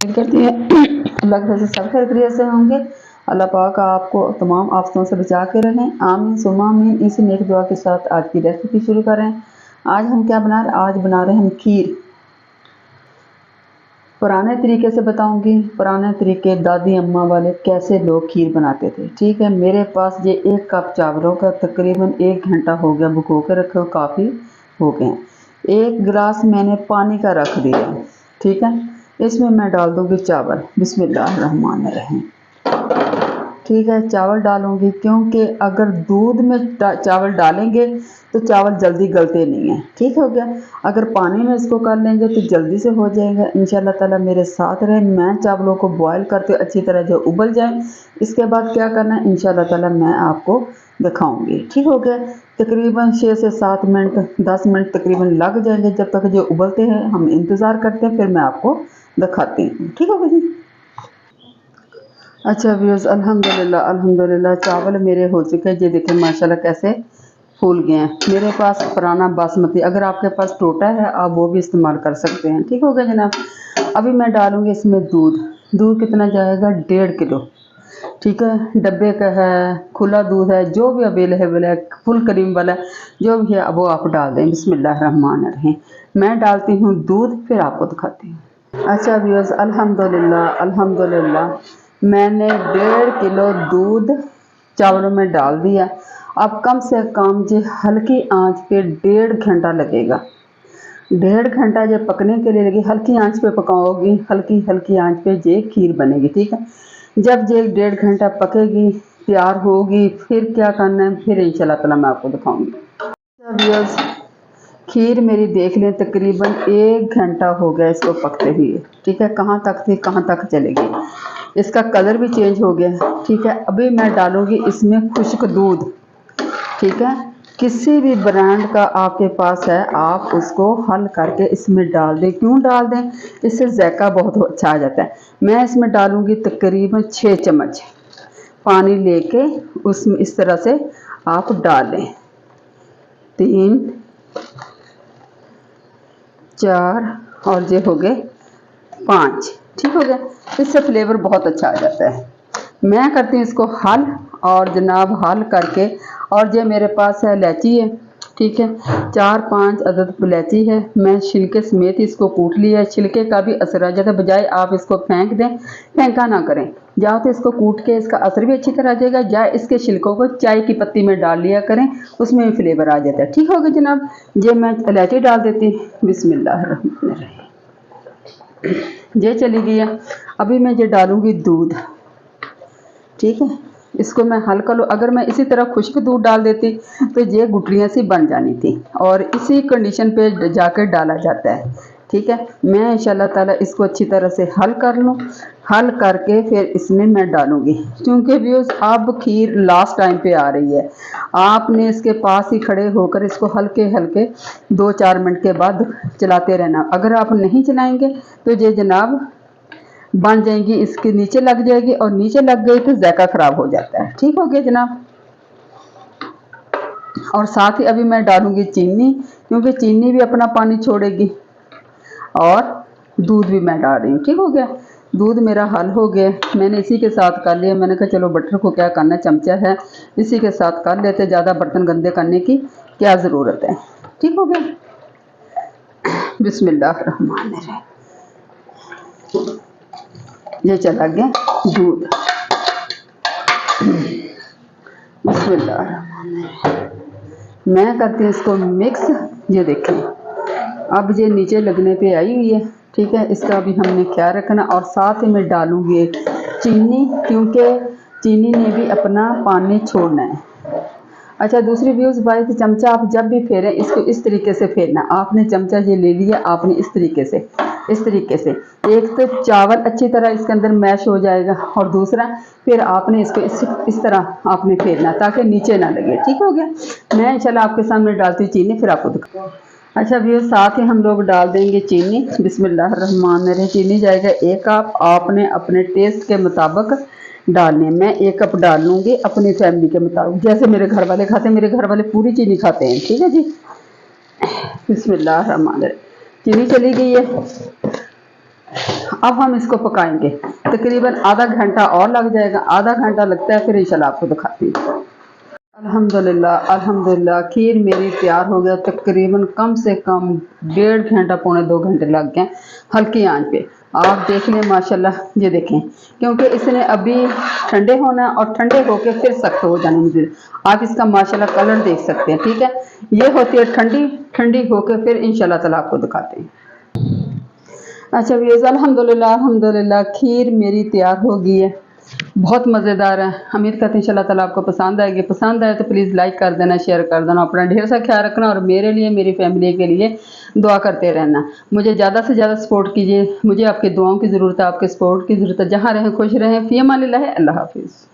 उम्मीद करती है अल्लाह की वजह से सब खैरियत से होंगे। अल्लाह पाक आपको तमाम आफतों से बचा के रहें, आमीन सुम्मा आमीन। इसी नेक दुआ के साथ आज की रेसिपी शुरू करें। आज हम क्या बना रहे हैं? आज बना रहे हैं हम खीर। पुराने तरीके से बताऊंगी, पुराने तरीके दादी अम्मा वाले कैसे लोग खीर बनाते थे। ठीक है, मेरे पास ये 1 कप चावलों का तकरीबन 1 घंटा हो गया, भिगो के रखे, काफ़ी हो गए। 1 गिलास मैंने पानी का रख दिया। ठीक है, इसमें मैं डाल दूंगी चावल। बिस्मिल्लाहिर्रहमानिर्रहीम। ठीक है, चावल डालूंगी क्योंकि अगर दूध में चावल डालेंगे तो चावल जल्दी गलते नहीं हैं। ठीक हो गया। अगर पानी में इसको कर लेंगे तो जल्दी से हो जाएगा। इंशाल्लाह ताला मेरे साथ रहे। मैं चावलों को बॉयल करते अच्छी तरह जो उबल जाए, इसके बाद क्या करना है इंशाल्लाह ताला मैं आपको दिखाऊंगी। ठीक हो गया। तकरीबन 6 से 7 मिनट 10 मिनट तकरीबन लग जाएंगे। जब तक जो उबलते हैं हम इंतज़ार करते हैं, फिर मैं आपको दिखाती हूँ। ठीक हो गया जी। अच्छा व्यूअर्स, अल्हम्दुलिल्लाह अल्हम्दुलिल्लाह चावल मेरे हो चुके हैं। ये देखें माशाल्लाह कैसे फूल गए हैं। मेरे पास पुराना बासमती, अगर आपके पास टोटा है आप वो भी इस्तेमाल कर सकते हैं। ठीक हो गया जनाब। अभी मैं डालूँगी इसमें दूध। दूध कितना जाएगा? 1.5 किलो। ठीक है, डब्बे का है, खुला दूध है, जो भी अवेलेबल है, फुल क्रीम वाला जो भी है वो आप डाल दें। बिस्मिल्लाहिर्रहमानिर्रहीम। मैं डालती हूँ दूध, फिर आपको दिखाती हूँ। अच्छा व्यूअर्स, अल्हम्दुलिल्लाह अल्हम्दुलिल्लाह मैंने 1.5 किलो दूध चावलों में डाल दिया। अब कम से कम जो हल्की आंच पे 1.5 घंटा लगेगा। 1.5 घंटा जब पकने के लिए लगी, हल्की आंच पे पकाओगी, हल्की हल्की आंच पे ये खीर बनेगी। ठीक है, जब ये 1.5 घंटा पकेगी, तैयार होगी, फिर क्या करना है, फिर इंशाल्लाह ताला मैं आपको दिखाऊंगी। व्यूअर्स, खीर मेरी देख लें तकरीबन 1 घंटा हो गया इसको पकते हुए। ठीक है, कहाँ तक थी कहाँ तक चलेगी। इसका कलर भी चेंज हो गया। ठीक है, अभी मैं डालूंगी इसमें खुश्क दूध। ठीक है, किसी भी ब्रांड का आपके पास है आप उसको हल करके इसमें डाल दें। क्यों डाल दें? इससे जायका बहुत अच्छा आ जाता है। मैं इसमें डालूंगी तकरीबन 6 चम्मच पानी लेके, उसमें इस तरह से आप डालें। 3 4 और ये हो गए 5। ठीक हो गया। इससे फ्लेवर बहुत अच्छा आ जाता है। मैं करती हूँ इसको हल, और जनाब हल करके, और ये मेरे पास है इलायची है। ठीक है, 4-5 अदद इलायची है। मैं छिलके समेत इसको कूट लिया है। छिलके का भी असर आ जाता है, बजाय आप इसको फेंक दें, फेंका ना करें। या तो इसको कूट के इसका असर भी अच्छी तरह आ जाएगा, या इसके छिलकों को चाय की पत्ती में डाल लिया करें, उसमें भी फ्लेवर आ जाता है। ठीक हो गया जनाब। ये मैं इलायची डाल देती। बिस्मिल्लाहिर्रहमानिर्रहीम। ये चली गई है। अभी मैं ये डालूंगी दूध। ठीक है, इसको मैं हल्का लो। अगर मैं इसी तरह खुश्क दूध डाल देती तो ये गुठलियाँ सी बन जानी थी, और इसी कंडीशन पे जाकर डाला जाता है। ठीक है, मैं इंशाल्लाह ताला इसको अच्छी तरह से हल कर लूँ। हल करके फिर इसमें मैं डालूँगी, क्योंकि व्यूअर्स अब खीर लास्ट टाइम पे आ रही है। आपने इसके पास ही खड़े होकर इसको हल्के हल्के 2-4 मिनट के बाद चलाते रहना। अगर आप नहीं चलाएँगे तो ये जनाब बन जाएंगी, इसके नीचे लग जाएगी, और नीचे लग गई तो जायका ख़राब हो जाता है। ठीक हो गया जनाब। और साथ ही अभी मैं डालूंगी चीनी, क्योंकि चीनी भी अपना पानी छोड़ेगी, और दूध भी मैं डाल रही हूँ। ठीक हो गया। दूध मेरा हल हो गया, मैंने इसी के साथ कर लिया। मैंने कहा चलो बटर को क्या करना, चमचा है इसी के साथ कर लेते, ज़्यादा बर्तन गंदे करने की क्या ज़रूरत है। ठीक हो गया। बिस्मिल्लाहिर्रहमानिर्रहीम। ये चला गया दूध। बिस्मिल्लाहिर्रहमानिर्रहीम। मैं करती हूँ इसको मिक्स। ये देखें अब ये नीचे लगने पे आई हुई है। ठीक है, इसका भी हमने ख्याल रखना। और साथ ही मैं डालूँगी चीनी, क्योंकि चीनी ने भी अपना पानी छोड़ना है। अच्छा, दूसरी व्यूज़ भाई, तो चमचा आप जब भी फेरें इसको इस तरीके से फेरना। आपने चमचा ये ले लिया, आपने इस तरीके से एक तो चावल अच्छी तरह इसके अंदर मैश हो जाएगा, और दूसरा फिर आपने इसको इस तरह आपने फेरना ताकि नीचे ना लगे। ठीक हो गया। मैं इंशाल्लाह आपके सामने डालती हूँ चीनी, फिर आपको दिखाऊँ। अच्छा व्यूअर्स, साथ ही हम लोग डाल देंगे चीनी। बिस्मिल्लाहिर्रहमानिर्रहीम। चीनी जाएगा 1 कप। आपने अपने टेस्ट के मुताबिक डालने। मैं 1 कप डाल लूँगी अपनी फैमिली के मुताबिक, जैसे मेरे घर वाले खाते हैं। मेरे घर वाले पूरी चीनी खाते हैं। ठीक है जी। बिस्मिल्लाहिर्रहमानिर्रहीम। चीनी चली गई है। अब हम इसको पकाएंगे, तकरीबन आधा घंटा और लग जाएगा, आधा घंटा लगता है, फिर इंशाल्लाह आपको दिखाती हूँ। अल्हम्दुलिल्लाह अल्हम्दुलिल्लाह, खीर मेरी तैयार हो गया। तकरीबन कम से कम 1.5 घंटा पौने 2 घंटे लग गए हल्की आंच पे। आप देख लें माशाल्लाह, ये देखें, क्योंकि इसने अभी ठंडे होना है और ठंडे होके फिर सख्त हो जाने मुझे। आप इसका माशाल्लाह कलर देख सकते हैं, ठीक है। ये होती है ठंडी, ठंडी होके फिर इंशाल्लाह ताला आपको दिखाते हैं। अच्छा व्यूअर्स, अल्हम्दुलिल्लाह अल्हम्दुलिल्लाह, खीर मेरी तैयार हो गई है, बहुत मज़ेदार है। उम्मीद करते हैं इंशाल्लाह ताला आपको पसंद आएगी। पसंद आए तो प्लीज़ लाइक कर देना, शेयर कर देना, अपना ढेर सा ख्याल रखना और मेरे लिए, मेरी फैमिली के लिए दुआ करते रहना। मुझे ज़्यादा से ज़्यादा सपोर्ट कीजिए, मुझे आपकी दुआओं की ज़रूरत है, आपके सपोर्ट की ज़रूरत है। जहाँ रहें खुश रहें। फ़ी अमानिल्लाह, अल्लाह हाफ़िज़।